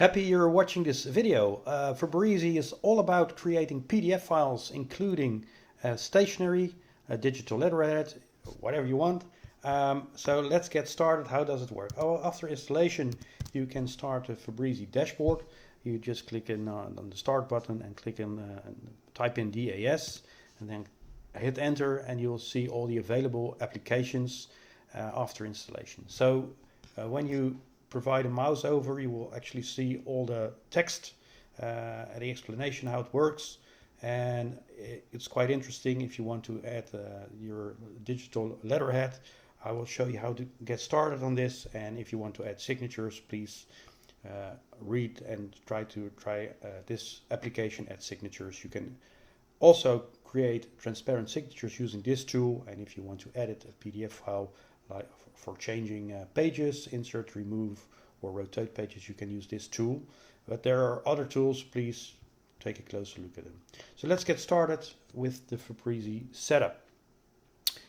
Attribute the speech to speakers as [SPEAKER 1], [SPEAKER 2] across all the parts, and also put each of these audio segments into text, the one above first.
[SPEAKER 1] Happy you're watching this video. Fabreasy is all about creating PDF files, including stationery, digital letterhead, whatever you want. So let's get started. How does it work? After installation, you can start a Fabreasy dashboard. You just click on the start button and click type in DAS and then hit enter, and you'll see all the available applications after installation. So when you provide a mouse over, you will actually see all the text, the explanation how it works, and it's quite interesting if you want to add your digital letterhead. I will show you how to get started on this, and if you want to add signatures, please read and try this application, add signatures. You can also create transparent signatures using this tool, and if you want to edit a PDF file like for changing pages, insert, remove, or rotate pages, you can use this tool. But there are other tools. Please take a closer look at them. So let's get started with the Fabreasy setup.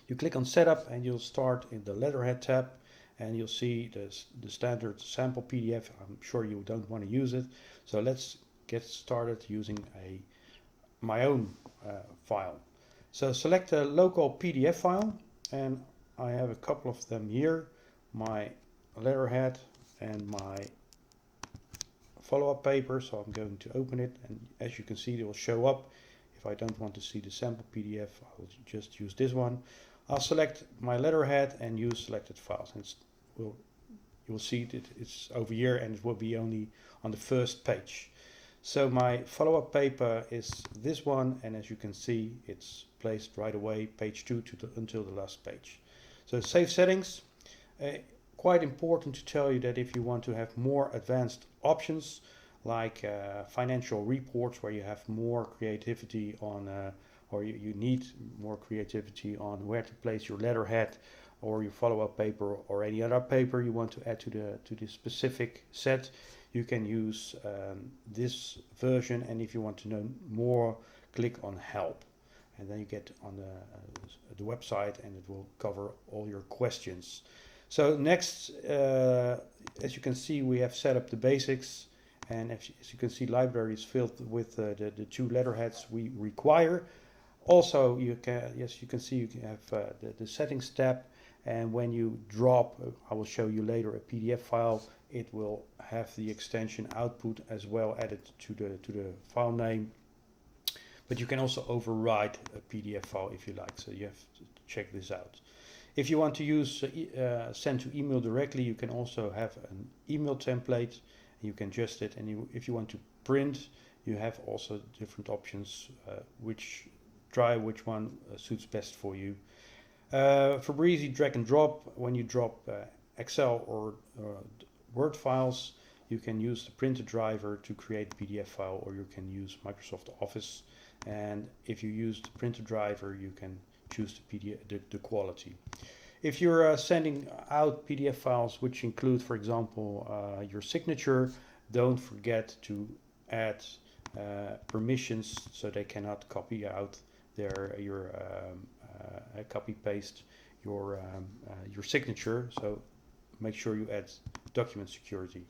[SPEAKER 1] You click on setup and you'll start in the letterhead tab, and you'll see the standard sample PDF. I'm sure you don't want to use it. So let's get started using my own file. So select a local PDF file, and I have a couple of them here, my letterhead and my follow-up paper. So I'm going to open it, and as you can see, it will show up. If I don't want to see the sample PDF, I'll just use this one. I'll select my letterhead and use selected files, and you will see that it's over here, and it will be only on the first page. So my follow-up paper is this one, and as you can see, it's placed right away, page 2 until the last page. So save settings. Quite important to tell you that if you want to have more advanced options, like financial reports, where you have more creativity on, or you need more creativity on where to place your letterhead or your follow-up paper or any other paper you want to add to the specific set, you can use this version. And if you want to know more, click on help, and then you get on the website, and it will cover all your questions. So next, as you can see, we have set up the basics, and as you can see, library is filled with the 2 letterheads we require. Also, you can see you have the settings tab, and when you drop, I will show you later, a PDF file, it will have the extension output as well added to the file name. But you can also override a PDF file if you like, so you have to check this out. If you want to use send to email directly, you can also have an email template. You can adjust it, and if you want to print, you have also different options, which one suits best for you. Fabreasy drag and drop. When you drop Excel or Word files, you can use the printer driver to create a PDF file, or you can use Microsoft Office. And if you use the printer driver, you can choose the quality. If you're sending out PDF files which include, for example, your signature, don't forget to add permissions so they cannot copy out copy paste your signature. So make sure you add document security.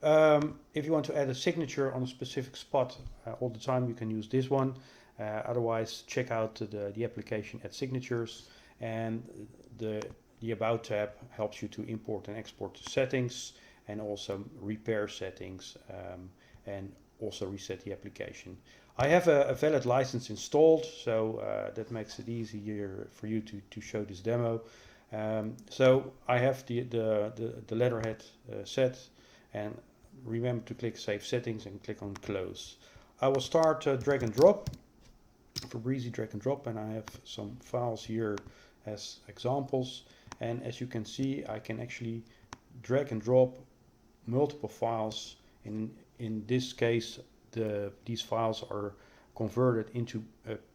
[SPEAKER 1] If you want to add a signature on a specific spot all the time, you can use this one. Otherwise, check out the application Add Signatures, and the About tab helps you to import and export the settings, and also repair settings, and also reset the application. I have a valid license installed, so that makes it easier for you to show this demo. So I have the letterhead set, and remember to click Save Settings and click on Close. I will start drag and drop, Fabreasy drag and drop, and I have some files here as examples. And as you can see, I can actually drag and drop multiple files. In this case, these files are converted into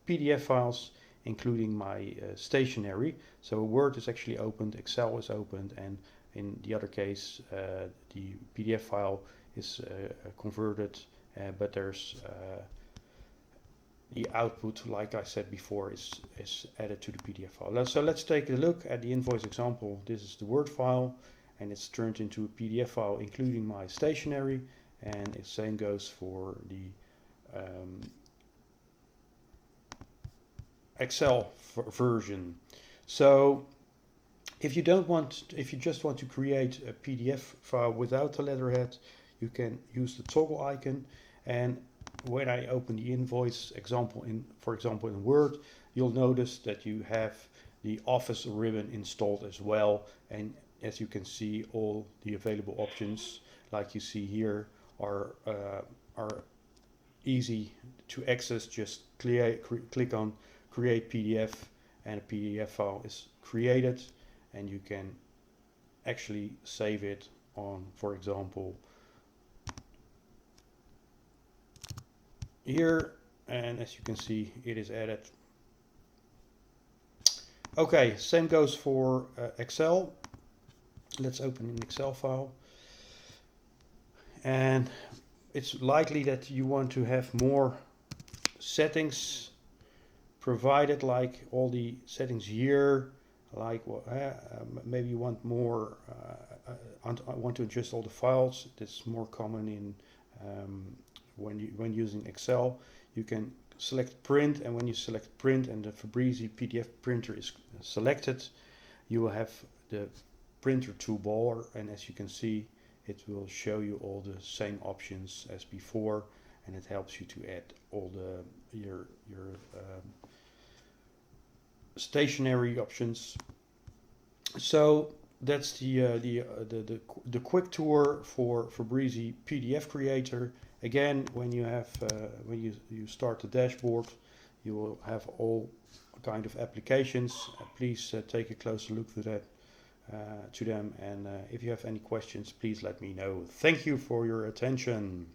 [SPEAKER 1] PDF files, including my stationery. So Word is actually opened, Excel is opened, and in the other case, the PDF file is converted, but there's the output, like I said before, is added to the PDF file. So let's take a look at the invoice example. This is the Word file, and it's turned into a PDF file, including my stationery. and the same goes for the Excel version. So if you just want to create a PDF file without the letterhead, you can use the toggle icon. And when I open the invoice example for example in Word, you'll notice that you have the Office ribbon installed as well. And as you can see, all the available options, like you see here, are easy to access. Just click on Create PDF, and a PDF file is created, and you can actually save it on, for example, here, and as you can see, it is added. Okay, same goes for Excel. Let's open an Excel file, and it's likely that you want to have more settings provided, like all the settings here, like maybe you want more, I want to adjust all the files. That's more common in when using Excel. You can select print, and when you select print and the Fabreasy PDF printer is selected, you will have the printer toolbar, and as you can see, it will show you all the same options as before, and it helps you to add all your stationery options. So that's the quick tour for Fabreasy PDF Creator. Again, when you have when you start the dashboard, you will have all kind of applications. Please take a closer look to them, and if you have any questions, please let me know. Thank you for your attention.